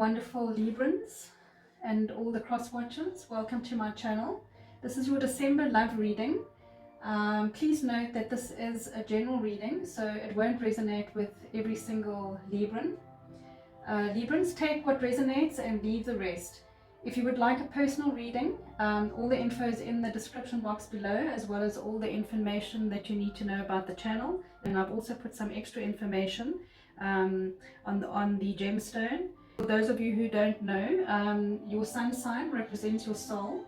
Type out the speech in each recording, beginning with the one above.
wonderful Librans and all the cross watchers. Welcome to my channel. This is your December love reading. Please note that this is a general reading, so it won't resonate with every single Libran. Librans, take what resonates and leave the rest. If you would like a personal reading, all the info is in the description box below, as well as all the information that you need to know about the channel. And I've also put some extra information on the gemstone. For those of you who don't know, your sun sign represents your soul,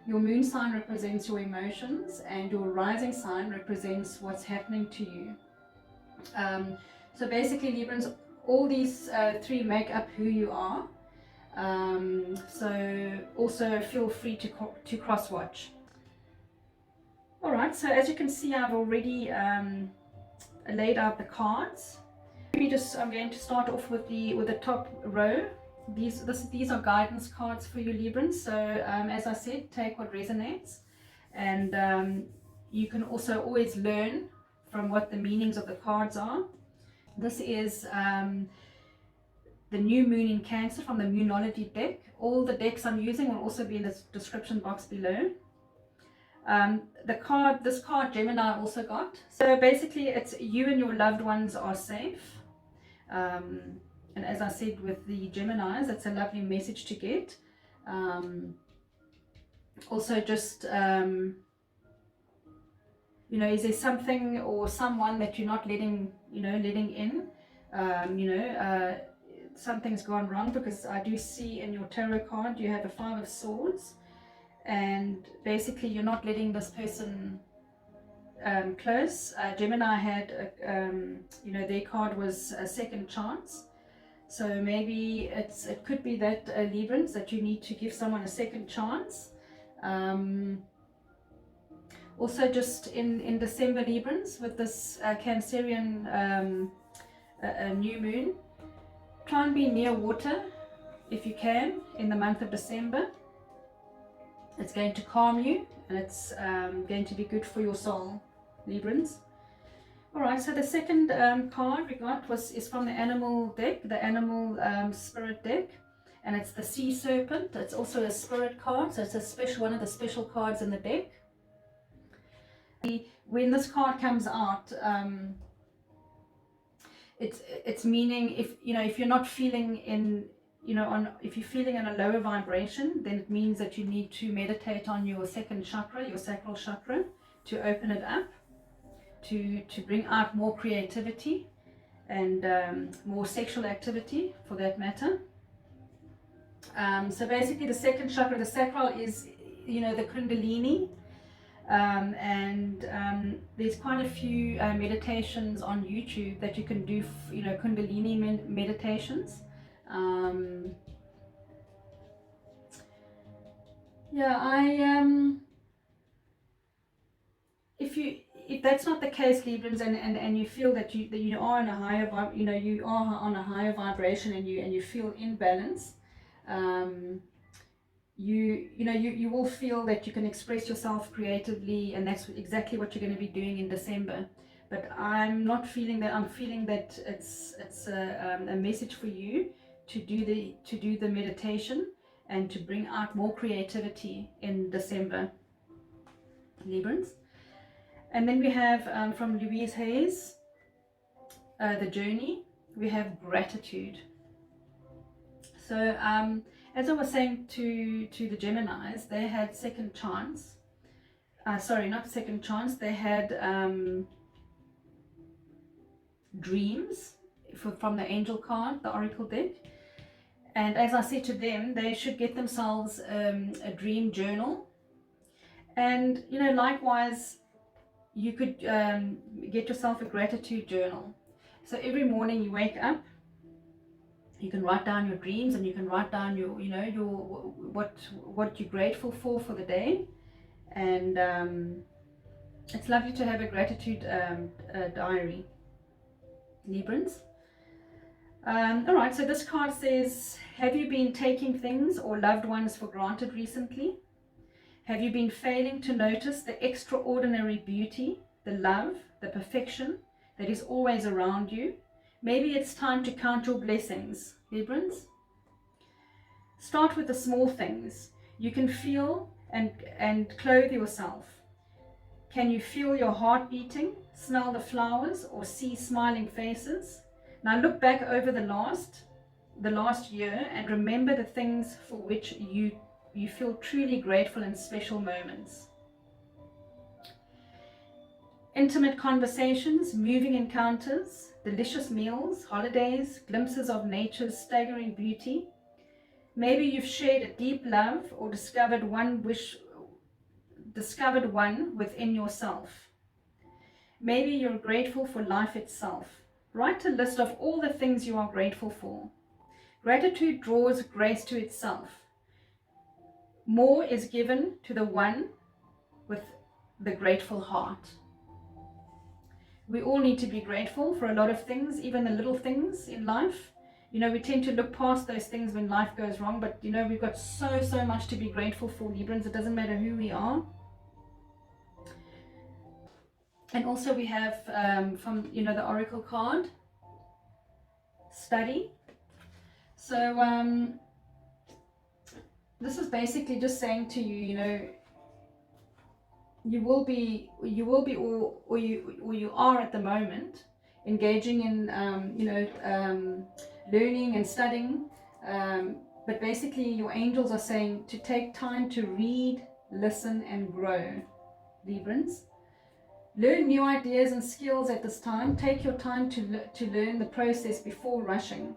your moon sign represents your emotions, and your rising sign represents what's happening to you. So basically, Librans, all these three make up who you are. So also feel free to cross watch. All right, so as you can see, I've already laid out the cards. I'm going to start off with the top row. These are guidance cards for you, Librans. So as I said, take what resonates, and you can also always learn from what the meanings of the cards are. This is the new moon in Cancer from the Moonology deck. All the decks I'm using will also be in the description box below. This card Gemini also got. So basically it's you and your loved ones are safe. And as I said with the Geminis, it's a lovely message to get. Also just, is there something or someone that you're not letting in? Something's gone wrong, because I do see in your tarot card you have a 5 of Swords, and basically you're not letting this person close. Gemini had their card was a second chance, so maybe it could be that Librans, that you need to give someone a second chance. Also just in December, Librans, with this Cancerian new moon, try and be near water if you can in the month of December. It's going to calm you, and it's going to be good for your soul, Librans. Alright, so the second card we got is from the animal deck, the animal spirit deck, and it's the sea serpent. It's also a spirit card, so it's one of the special cards in the deck. When this card comes out, it's meaning if you're not feeling if you're feeling in a lower vibration, then it means that you need to meditate on your second chakra, your sacral chakra, to open it up, to bring out more creativity and more sexual activity, for that matter. So basically the second chakra, the sacral, is the Kundalini. There's quite a few meditations on YouTube that you can do, Kundalini meditations. If that's not the case, Librans, and you feel that you are on a higher you are on a higher vibration, and you feel in balance, you will feel that you can express yourself creatively, and that's exactly what you're going to be doing in December. But I'm not feeling that. I'm feeling that it's a message for you to do the meditation and to bring out more creativity in December, Librans. And then we have from Louise Hayes, the journey. We have gratitude. So as I was saying to the Geminis, they had second chance. Sorry, not second chance. They had dreams from the angel card, the oracle deck. And as I said to them, they should get themselves a dream journal. And likewise, you could get yourself a gratitude journal. So every morning you wake up, you can write down your dreams, and you can write down your what you're grateful for the day. And it's lovely to have a gratitude diary, Librans. Alright, so this card says, have you been taking things or loved ones for granted recently? Have you been failing to notice the extraordinary beauty, the love, the perfection that is always around you? Maybe it's time to count your blessings, Librans. Start with the small things. You can feel and clothe yourself. Can you feel your heart beating, smell the flowers, or see smiling faces? Now look back over the last year and remember the things for which you feel truly grateful in special moments. Intimate conversations, moving encounters, delicious meals, holidays, glimpses of nature's staggering beauty. Maybe you've shared a deep love or discovered one within yourself. Maybe you're grateful for life itself. Write a list of all the things you are grateful for. Gratitude draws grace to itself. More is given to the one with the grateful heart. We all need to be grateful for a lot of things, even the little things in life. You know, we tend to look past those things when life goes wrong, but you know, we've got so much to be grateful for, Librans. It doesn't matter who we are. And also we have from, you know, the Oracle card, study. So this is basically just saying to you, you know, you will be or you are at the moment engaging in learning and studying, but basically your angels are saying to take time to read, listen and grow, Librans. Learn new ideas and skills at this time. Take your time to learn the process before rushing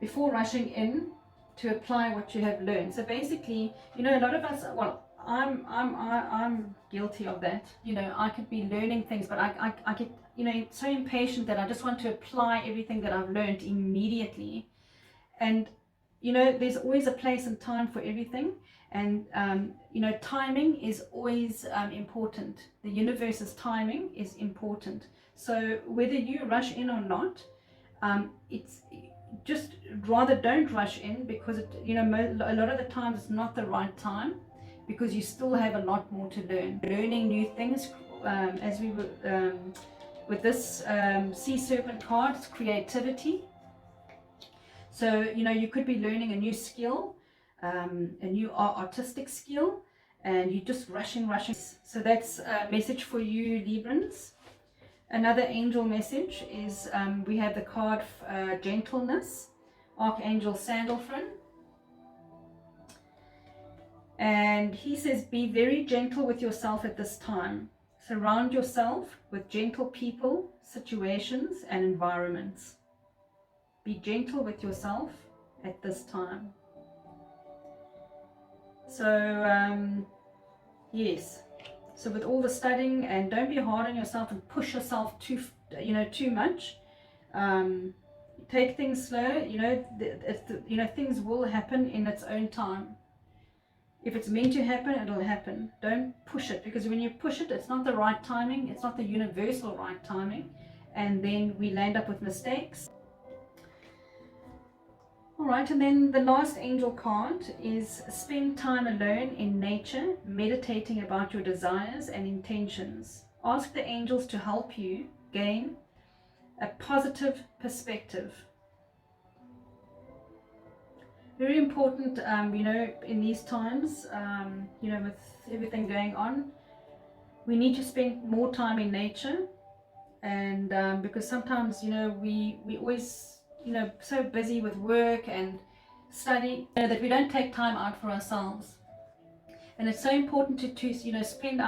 in to apply what you have learned. So basically, you know, a lot of us, well, I'm guilty of that. You know, I could be learning things, but I get, you know, so impatient that I just want to apply everything that I've learned immediately. And you know, there's always a place and time for everything. And you know, timing is always important. The universe's timing is important. So whether you rush in or not, it's just rather don't rush in, because it, you know, a lot of the times it's not the right time, because you still have a lot more to learn. Learning new things, as we were with this sea serpent card, it's creativity. So you know, you could be learning a new skill, a new artistic skill, and you're just rushing. So that's a message for you, Librans. Another angel message is we have the card gentleness, Archangel Sandalphon. And he says, be very gentle with yourself at this time. Surround yourself with gentle people, situations, and environments. Be gentle with yourself at this time. So, yes. So with all the studying, and don't be hard on yourself and push yourself too much. Take things slow. You know, things will happen in its own time. If it's meant to happen, it'll happen. Don't push it, because when you push it, it's not the right timing. It's not the universal right timing, and then we land up with mistakes. All right, and then the last angel card is spend time alone in nature, meditating about your desires and intentions. Ask the angels to help you gain a positive perspective. Very important, you know, in these times, you know, with everything going on, we need to spend more time in nature. And because sometimes, you know, we always, you know, so busy with work and study, you know, that we don't take time out for ourselves. And it's so important to you know, spend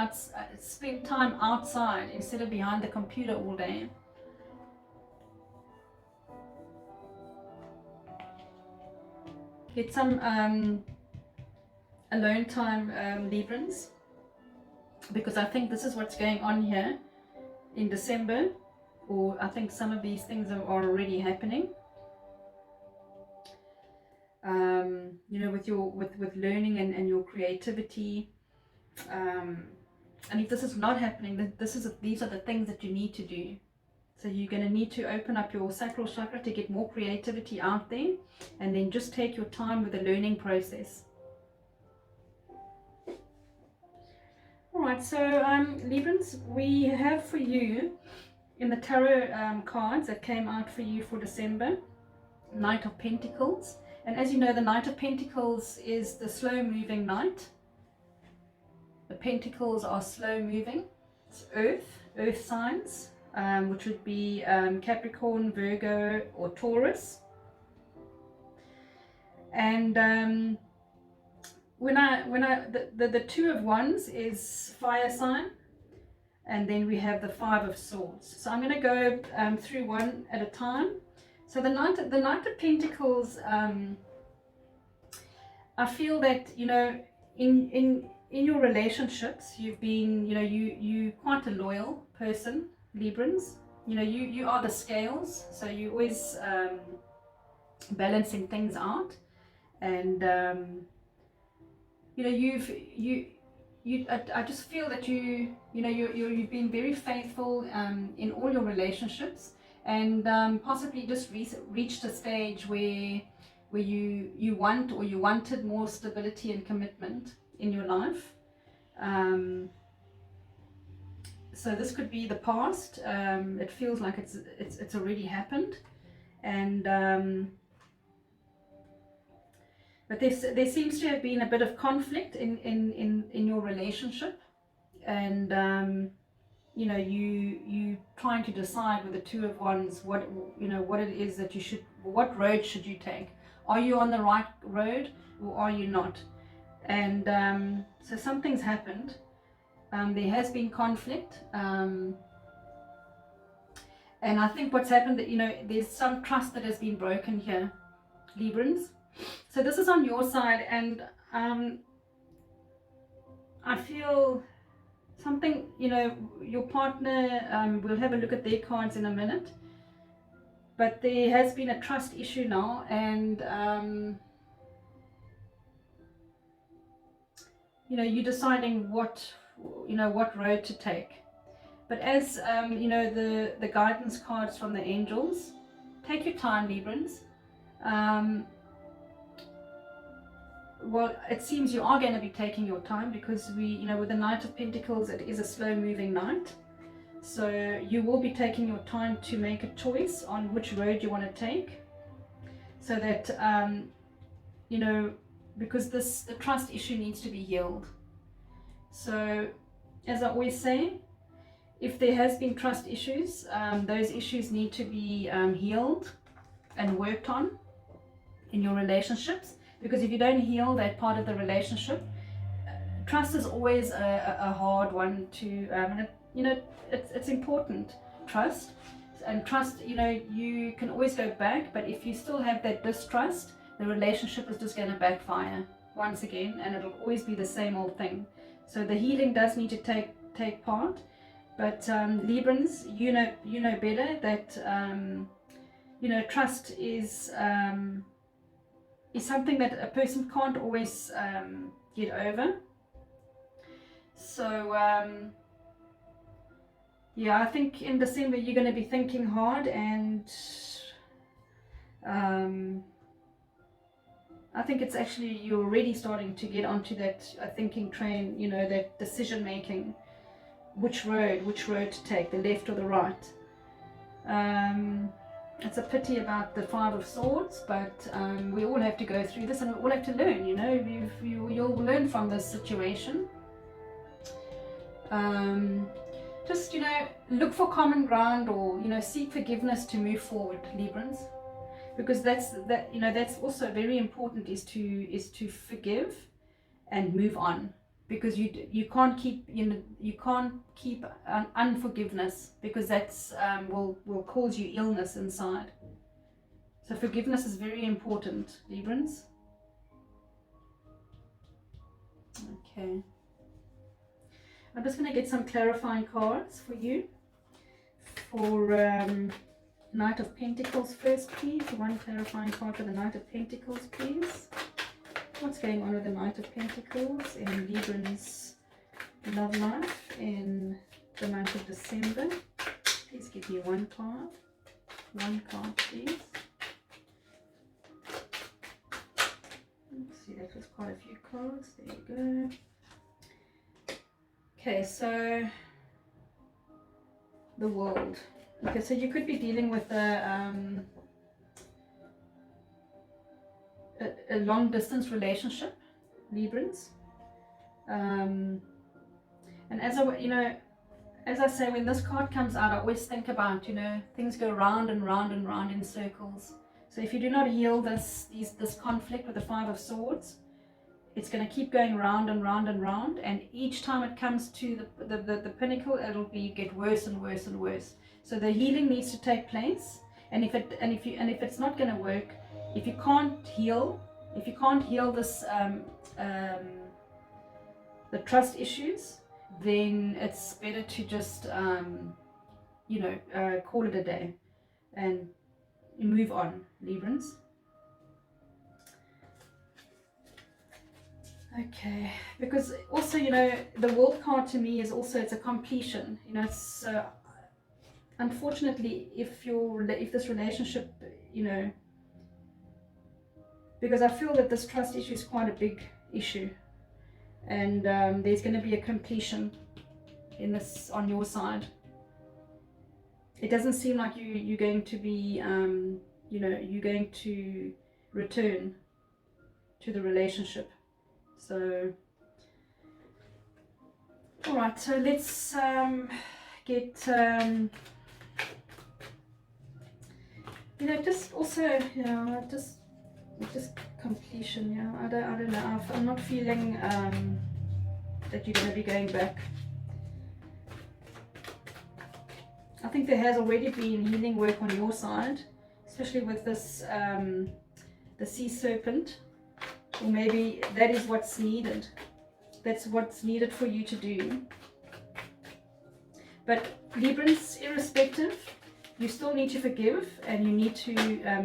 time outside instead of behind the computer all day. Get some alone time, Librans, because I think this is what's going on here in December, or I think some of these things are already happening. You know, with learning and your creativity, and if this is not happening, then these are the things that you need to do. So you're going to need to open up your sacral chakra to get more creativity out there, and then just take your time with the learning process. All right, so Librans, we have for you in the tarot cards that came out for you for December, Knight of Pentacles. And as you know, the Knight of Pentacles is the slow moving knight. The pentacles are slow moving. It's earth signs, which would be Capricorn, Virgo, or Taurus. And the Two of Wands is fire sign, and then we have the Five of Swords. So I'm going to go through one at a time. So the Knight of Pentacles, I feel that, you know, in your relationships, you've been, you know, you quite a loyal person, Librans. You know, you are the scales, so you always balancing things out, and you know, I just feel that you've been very faithful in all your relationships, and possibly just reached a stage where you wanted more stability and commitment in your life. So this could be the past. It feels like it's already happened, and but there seems to have been a bit of conflict in your relationship, and you know, you trying to decide with the Two of Wands what it is that what road should you take. Are you on the right road or are you not? And so something's happened. There has been conflict, and I think what's happened, that, you know, there's some trust that has been broken here, Librans. So this is on your side, and I feel something, you know, your partner, we'll have a look at their cards in a minute, but there has been a trust issue now, and you know, you're deciding what road to take. But as you know, the guidance cards from the angels, take your time, Librans. Well, it seems you are going to be taking your time, because with the Knight of Pentacles, it is a slow moving night. So you will be taking your time to make a choice on which road you want to take, so that you know, because the trust issue needs to be healed. So as I always say, if there has been trust issues, those issues need to be healed and worked on in your relationships, because if you don't heal that part of the relationship, trust is always a hard one to, it's important, trust. And trust, you know, you can always go back, but if you still have that distrust, the relationship is just going to backfire once again, and it'll always be the same old thing. So the healing does need to take part, but Librans, you know better that trust is something that a person can't always get over. So yeah, I think in December you're going to be thinking hard, and I think it's actually, you're already starting to get onto that thinking train, you know, that decision making, which road to take, the left or the right. It's a pity about the Five of Swords, but we all have to go through this, and we all have to learn, you know. You'll learn from this situation. Just, you know, look for common ground, or, you know, seek forgiveness to move forward, Librans, because that's also very important, is to forgive and move on, because you can't keep unforgiveness, because that's will cause you illness inside. So forgiveness is very important, Librans. Okay, I'm just going to get some clarifying cards for you for Knight of Pentacles first, please. One clarifying card for the Knight of Pentacles, please. What's going on with the Knight of Pentacles in Librans' love life in the month of December? Please give me one card. One card, please. Let's see, that was quite a few cards. There you go. Okay, so the World. Okay, so you could be dealing with a a long distance relationship, Librans. And as I say, when this card comes out, I always think about, things go round and round and round in circles. So if you do not heal this conflict with the Five of Swords, it's going to keep going round and round and round, and each time it comes to the pinnacle, it'll get worse and worse and worse. So the healing needs to take place, and if it's not going to work, if you can't heal this the trust issues, then it's better to just call it a day and move on, Librans. Okay, because also, the World card to me is also, it's a completion. It's unfortunately, if this relationship, because I feel that this trust issue is quite a big issue, and there's going to be a completion in this on your side. It doesn't seem like you're going to be, you're going to return to the relationship. So, all right. So let's get, just also, just completion. I don't know. I'm not feeling that you're going to be going back. I think there has already been healing work on your side, especially with this the sea serpent. Or maybe that is what's needed. That's what's needed for you to do. But Librans, irrespective, you still need to forgive, and you need to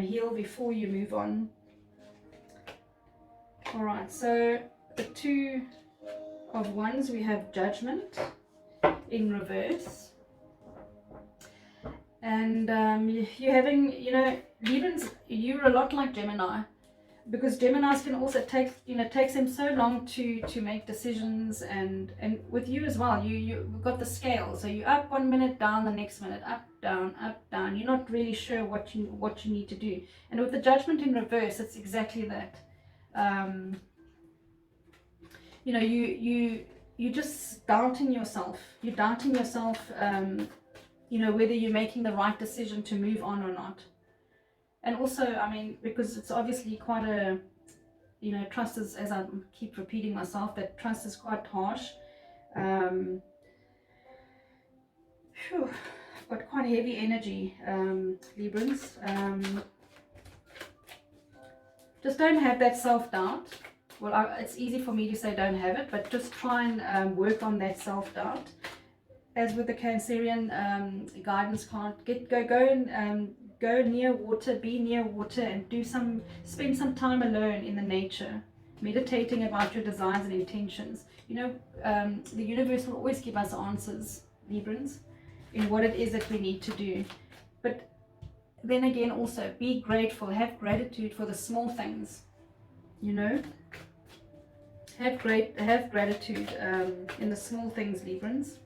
heal before you move on. Alright, so the Two of Wands, we have Judgment in reverse. And you're having, Librans, you're a lot like Gemini. Because Geminis can also takes them so long to make decisions, and with you as well, you've got the scale, so you're up 1 minute, down the next minute, up, down, you're not really sure what you need to do. And with the Judgment in reverse, it's exactly that. You're just doubting yourself, whether you're making the right decision to move on or not. And also, because it's obviously quite a, trust is, as I keep repeating myself, that trust is quite harsh. I've got quite heavy energy, Librans. Just don't have that self-doubt. Well, it's easy for me to say don't have it, but just try and work on that self-doubt. As with the Cancerian guidance card, go near water, be near water, and spend some time alone in the nature, meditating about your desires and intentions. The universe will always give us answers, Librans, in what it is that we need to do. But then again, also be grateful, have gratitude for the small things. Have gratitude in the small things, Librans.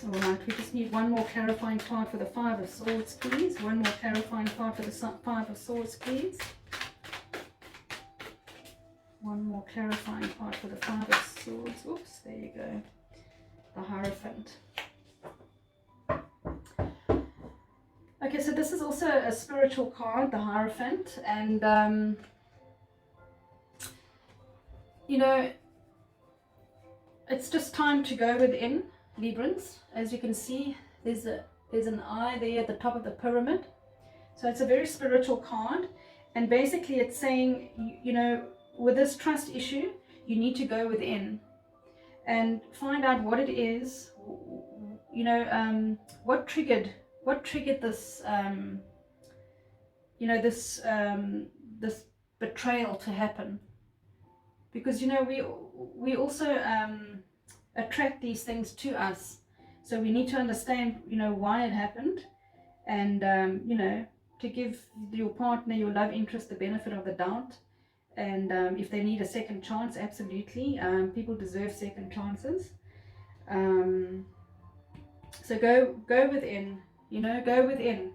Alright, we just need one more clarifying card for the Five of Swords, please. One more clarifying card for the Five of Swords, please. One more clarifying card for the Five of Swords. Oops, there you go. The Hierophant. Okay, so this is also a spiritual card, the Hierophant. And, it's just time to go within, Librans. As you can see, there's an eye there at the top of the pyramid. So it's a very spiritual card, and basically it's saying, with this trust issue, you need to go within and find out what it is. What triggered this this betrayal to happen, because we also attract these things to us. So we need to understand, why it happened, and, to give your partner, your love interest, the benefit of the doubt. And if they need a second chance, absolutely. People deserve second chances. So go within, go within.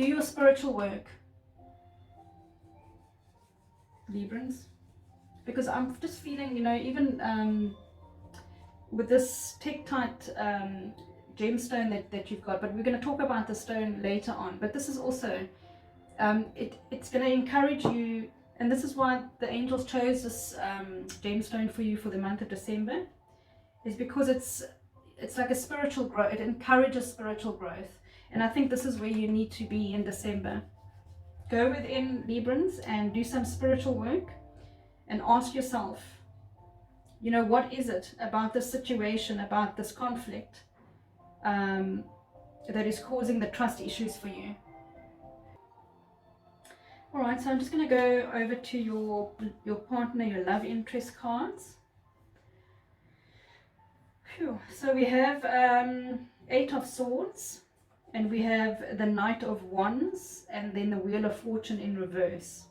Do your spiritual work, Librans, because I'm just feeling, you know, even with this Tektite gemstone that you've got, but we're going to talk about the stone later on. But this is also, it's going to encourage you, and this is why the angels chose this gemstone for you for the month of December, is because it's like a spiritual growth. It encourages spiritual growth, and I think this is where you need to be in December. Go within, Librans, and do some spiritual work and ask yourself, you know, what is it about this situation, about this conflict, that is causing the trust issues for you? All right, so I'm just going to go over to your partner, your love interest cards. Phew. So we have 8 of Swords, and we have the Knight of Wands, and then the Wheel of Fortune in reverse.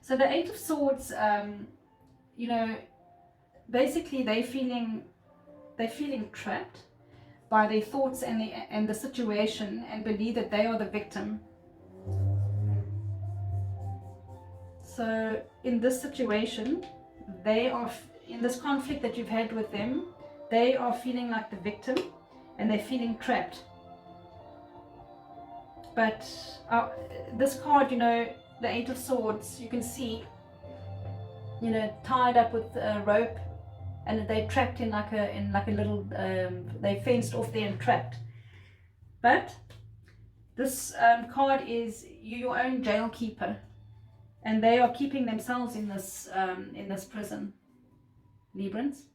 So the 8 of Swords, you know, basically they're feeling trapped by their thoughts and the situation, and believe that they are the victim. So in this situation, they are in this conflict that you've had with them, they are feeling like the victim, and they're feeling trapped. But this card, you know, the 8 of Swords, you can see, you know, tied up with a rope, and they're trapped in like a little, they fenced off there and trapped. But this card is your own jail keeper, and they are keeping themselves in this prison, Librans.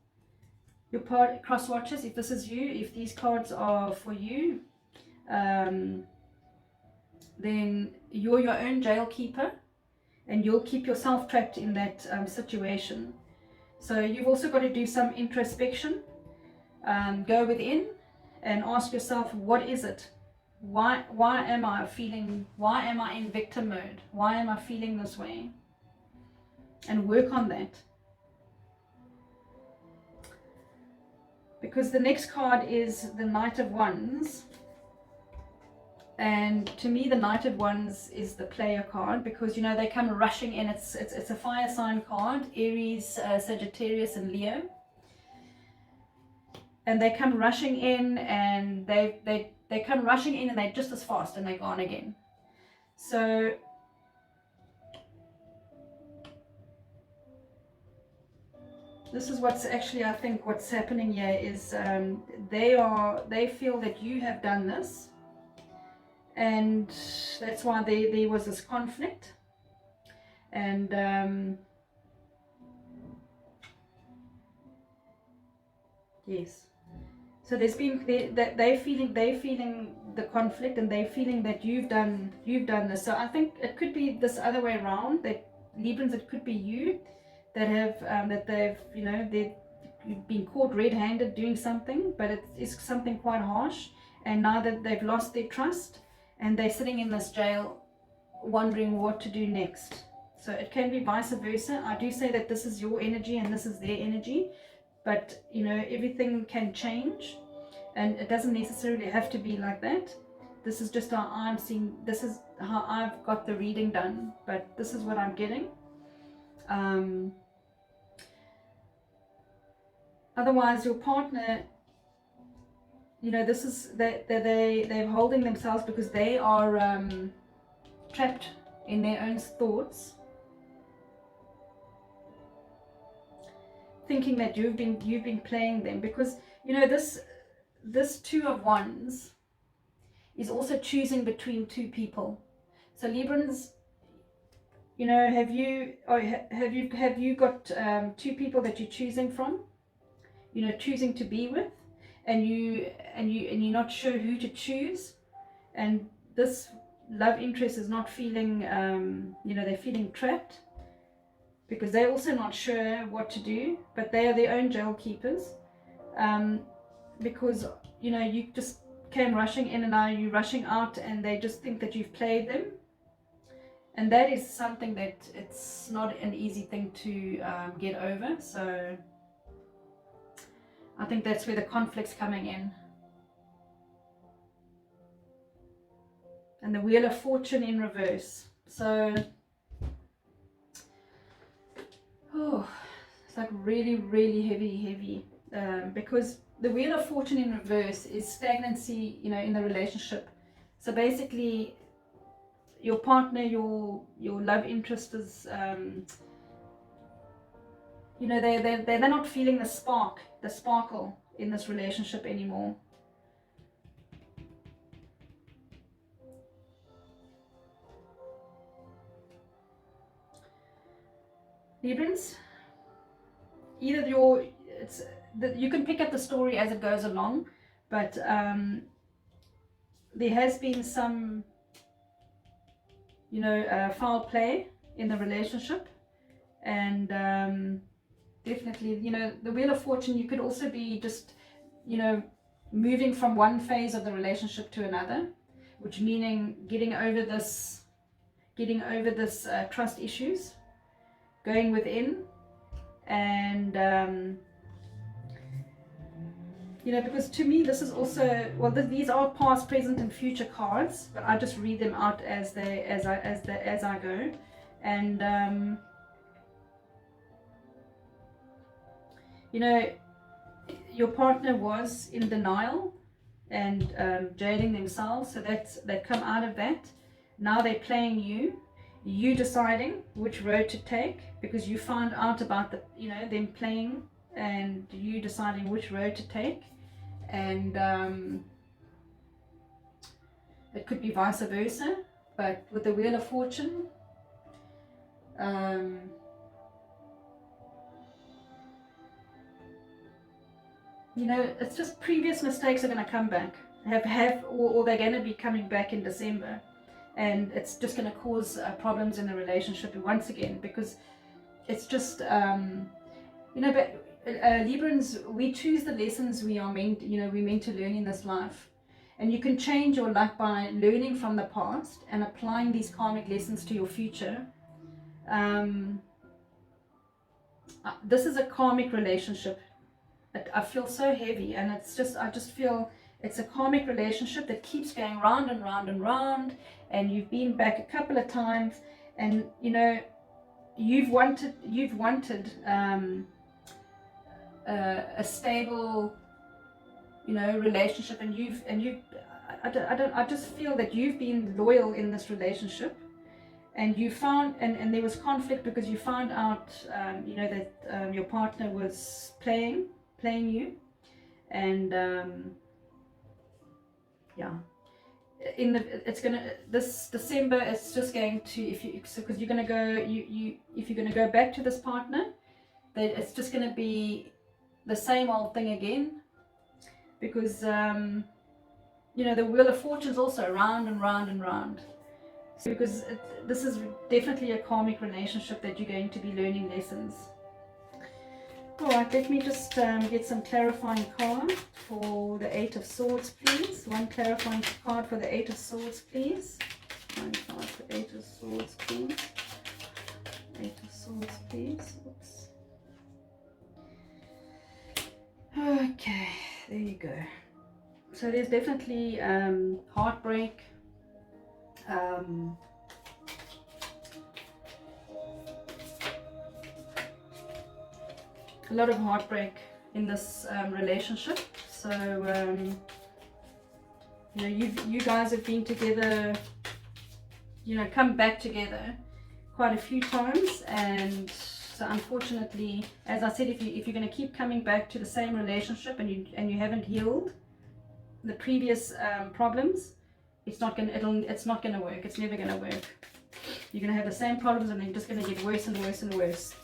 Your part cross watchers, if this is you, if these cards are for you, then you're your own jail keeper, and you'll keep yourself trapped in that situation. So you've also got to do some introspection. Go within and ask yourself, what is it? Why am I in victim mode? Why am I feeling this way? And work on that. Because the next card is the Knight of Wands. And to me, the Knight of Wands is the player card, because, you know, they come rushing in. It's a fire sign card, Aries, Sagittarius, and Leo. And they come rushing in, and they come rushing in, and they're just as fast, and they're gone again. So this is what's actually, I think, what's happening here is they feel that you have done this, and that's why there was this conflict. And yes, so there's been they're feeling the conflict, and they're feeling that you've done this. So I think it could be this other way around, that Librans, it could be you that have you've been caught red-handed doing something, but it is something quite harsh, and now that they've lost their trust, and they're sitting in this jail wondering what to do next. So it can be vice versa. I do say that this is your energy and this is their energy, but, you know, everything can change, and it doesn't necessarily have to be like that. This is just how I'm seeing, this is how I've got the reading done, but this is what I'm getting. Otherwise, your partner, you know, this is that they're holding themselves because they are trapped in their own thoughts, thinking that you've been playing them, because, you know, this 2 of Wands is also choosing between 2 people. So Librans, you know, have you got 2 people that you're choosing from, you know, choosing to be with, and you're not sure who to choose, and this love interest is not feeling, you know, they're feeling trapped, because they're also not sure what to do, but they are their own jail keepers, because, you know, you just came rushing in, and now you're rushing out, and they just think that you've played them, and that is something that it's not an easy thing to get over. So I think that's where the conflict's coming in. and the Wheel of Fortune in reverse. So, oh, it's like really, really heavy, because the Wheel of Fortune in reverse is stagnancy, you know, in the relationship. So basically, your partner, your love interest is, you know, they're not feeling the sparkle in this relationship anymore. Librans, either you can pick up the story as it goes along, but there has been some, you know, foul play in the relationship, and definitely, you know, the Wheel of Fortune, you could also be just, you know, moving from one phase of the relationship to another, which meaning getting over this trust issues, going within, and you know, because to me this is also, well, these are past, present, and future cards, but I just read them out as I go, and you know, your partner was in denial and jailing themselves, so that come out of that. Now they're playing you deciding which road to take, because you found out about the, you know, them playing and you deciding which road to take, and it could be vice versa. But with the Wheel of Fortune, you know, it's just previous mistakes are going to come back, or they're going to be coming back in December, and it's just going to cause problems in the relationship once again, because it's just, you know, but Librans, we choose the lessons we are meant, you know, we're meant to learn in this life, and you can change your life by learning from the past and applying these karmic lessons to your future. This is a karmic relationship. I feel so heavy, and it's just, I just feel it's a karmic relationship that keeps going round and round and round, and you've been back a couple of times, and you know, you've wanted a stable, you know, relationship, and I just feel that you've been loyal in this relationship, and you found, and there was conflict because you found out, you know, that your partner was playing you, and yeah, it's gonna, this December, it's just going to, because you're gonna go, if you're gonna go back to this partner, then it's just gonna be the same old thing again, because you know, the Wheel of Fortune is also round and round and round. So because this is definitely a karmic relationship that you're going to be learning lessons. Alright, let me just get some clarifying card for the Eight of Swords, please. One clarifying card for the Eight of Swords, please. One card for Eight of Swords, please. Eight of Swords, please. Oops. Okay, there you go. So there's definitely heartbreak. A lot of heartbreak in this relationship. So you know, you guys have been together, you know, come back together quite a few times, and so unfortunately, as I said, if you're going to keep coming back to the same relationship and you haven't healed the previous problems, it's not going to work. It's never going to work. You're going to have the same problems, and they're just going to get worse and worse and worse.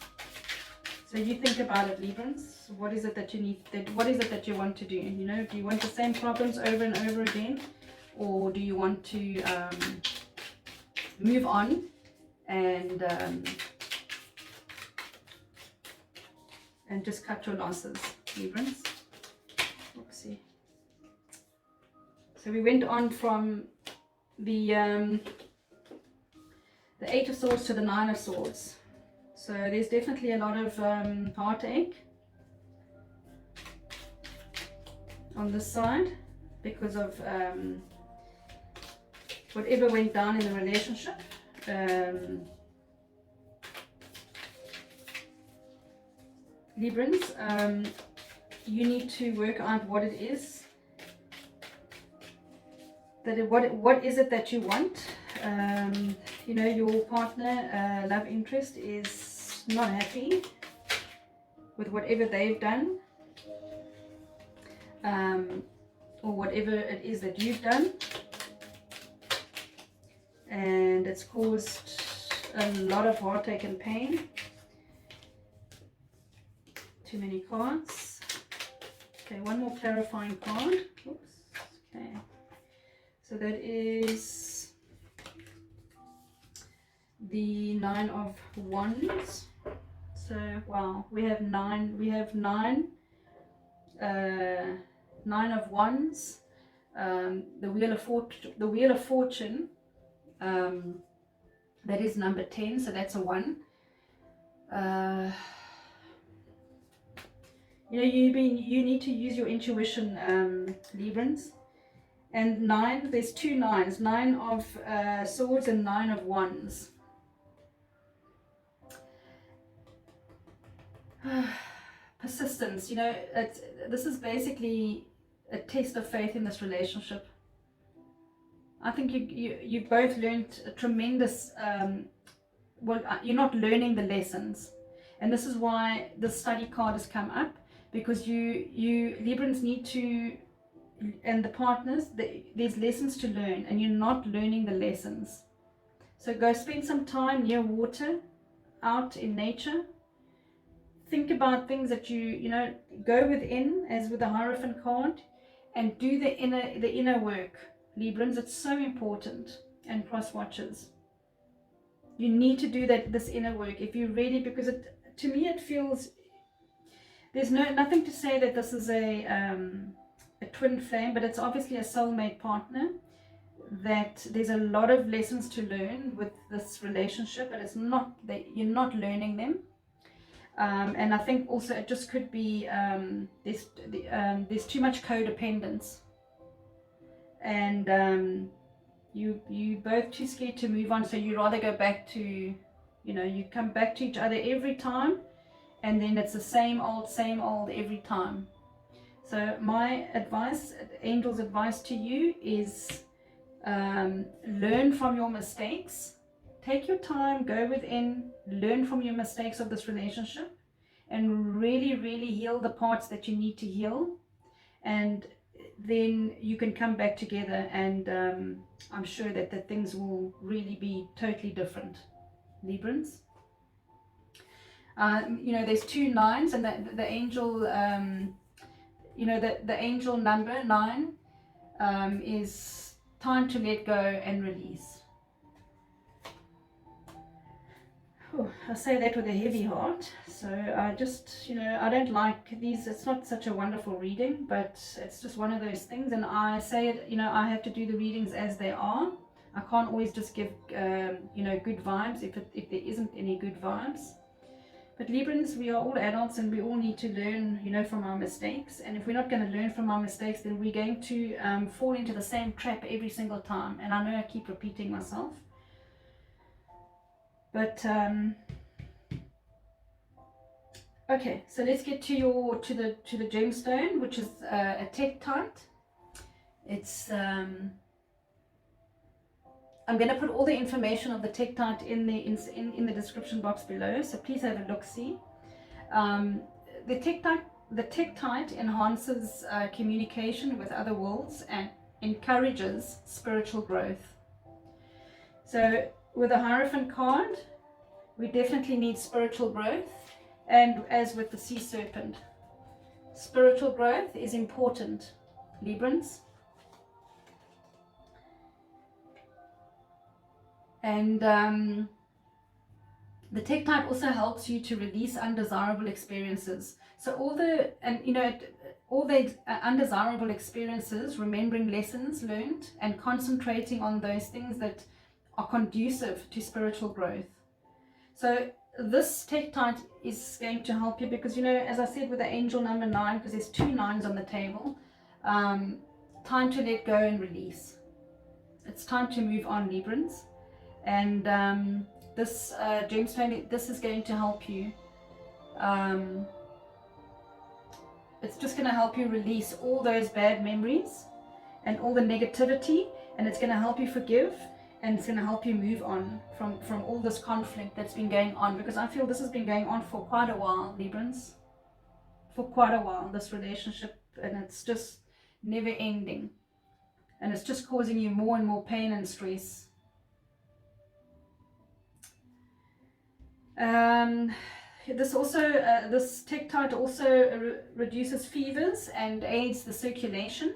So you think about it, Librans. What is it that you need? What is it that you want to do? You know, do you want the same problems over and over again, or do you want to move on and just cut your losses, Librans? Oopsie. So we went on from the Eight of Swords to the Nine of Swords. So there's definitely a lot of heartache on this side because of whatever went down in the relationship. Librans, you need to work out what it is, what is it that you want. You know, your partner, love interest, is not happy with whatever they've done, or whatever it is that you've done, and it's caused a lot of heartache and pain. Too many cards. Okay, one more clarifying card. Oops. Okay, so that is the Nine of Wands. So wow, we have nine. Nine of Wands. The Wheel of Fortune. That is number 10. So that's a 1. You know, you need to use your intuition, Librans. And 9, there's 2 9s, 9 of Swords and 9 of Wands. Persistence. You know, this is basically a test of faith in this relationship. I think you both learned a tremendous. Well, you're not learning the lessons, and this is why the study card has come up. Because you Librans need to, and the partners, there's lessons to learn, and you're not learning the lessons. So go spend some time near water, out in nature. Think about things that you know, go within, as with the Hierophant card, and do the inner work, Librans. It's so important. And cross watchers, you need to do this inner work if you're ready, because to me it feels, there's nothing to say that this is a twin flame, but it's obviously a soulmate partner, that there's a lot of lessons to learn with this relationship, but it's not that you're not learning them. And I think also it just could be there's too much codependence, and you both too scared to move on, so you rather go back to, you know, you come back to each other every time, and then it's the same old every time. So my advice, Angel's advice to you is, learn from your mistakes. Take your time, go within, learn from your mistakes of this relationship, and really, really heal the parts that you need to heal. And then you can come back together, and I'm sure that things will really be totally different, Librans. You know, there's 2 9s, and the angel, you know, the angel number 9 is time to let go and release. I say that with a heavy heart. So I just, you know, I don't like these. It's not such a wonderful reading, but it's just one of those things. And I say it, you know, I have to do the readings as they are. I can't always just give, you know, good vibes if there isn't any good vibes. But Librans, we are all adults, and we all need to learn, you know, from our mistakes. And if we're not going to learn from our mistakes, then we're going to fall into the same trap every single time. And I know I keep repeating myself. But okay, so let's get to the gemstone, which is a tektite. It's I'm going to put all the information of the tektite in the description box below, so please have a look-see. The tektite enhances communication with other worlds and encourages spiritual growth. So with the Hierophant card, we definitely need spiritual growth, and as with the Sea Serpent, spiritual growth is important, Librans. And the tektite also helps you to release undesirable experiences. So all the undesirable experiences, remembering lessons learned and concentrating on those things that are conducive to spiritual growth. So this tektite is going to help you, because, you know, as I said with the angel number 9, because there's 2 9s on the table, time to let go and release. It's time to move on, Librans. And this gemstone, this is going to help you. It's just going to help you release all those bad memories and all the negativity, and it's going to help you forgive, and it's going to help you move on from all this conflict that's been going on, because I feel this has been going on for quite a while, Librans. For quite a while, this relationship, and it's just never ending, and it's just causing you more and more pain and stress. This also, this tektite also reduces fevers and aids the circulation.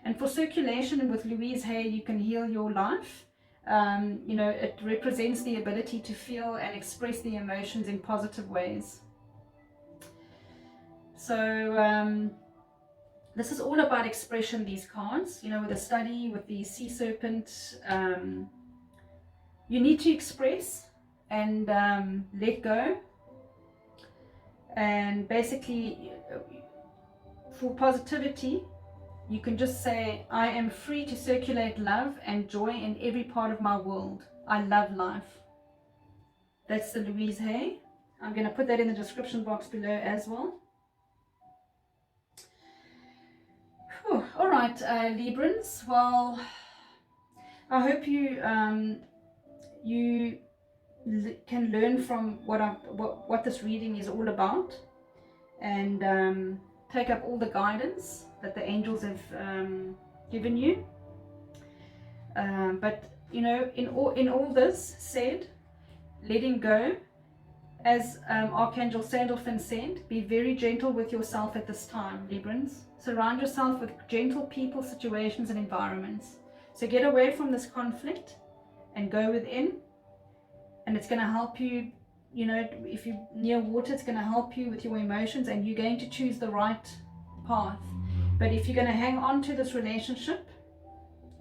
And for circulation with Louise Hay, you can heal your life. You know, it represents the ability to feel and express the emotions in positive ways. So this is all about expression, these cards. You know, with the study, with the sea serpent, you need to express and let go. And basically, for positivity, you can just say, I am free to circulate love and joy in every part of my world. I love life. That's the Louise Hay. I'm going to put that in the description box below as well. Whew. All right, Librans. Well, I hope you you can learn from what this reading is all about, and take up all the guidance that the angels have given you. But you know, in all this said, letting go, as Archangel Sandalphon said, be very gentle with yourself at this time, Librans. Surround yourself with gentle people, situations, and environments. So get away from this conflict and go within. And it's going to help you, you know, if you're near water, it's going to help you with your emotions, and you're going to choose the right path. But if you're going to hang on to this relationship,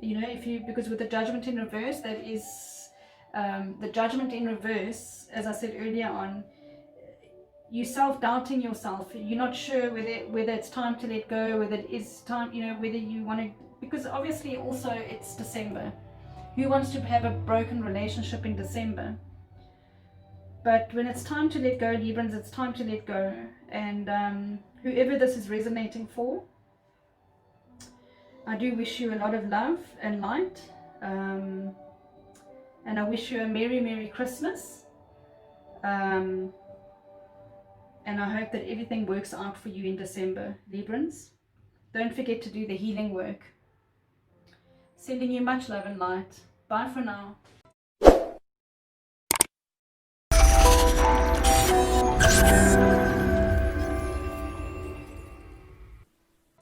you know, because with the Judgment in reverse, that is, the Judgment in reverse, as I said earlier on, you self-doubting yourself. You're not sure whether it's time to let go, whether it is time, you know, whether you want to, because obviously also it's December. Who wants to have a broken relationship in December? But when it's time to let go, Librans, it's time to let go. And whoever this is resonating for, I do wish you a lot of love and light. And I wish you a Merry, Merry Christmas. And I hope that everything works out for you in December, Librans. Don't forget to do the healing work. Sending you much love and light. Bye for now.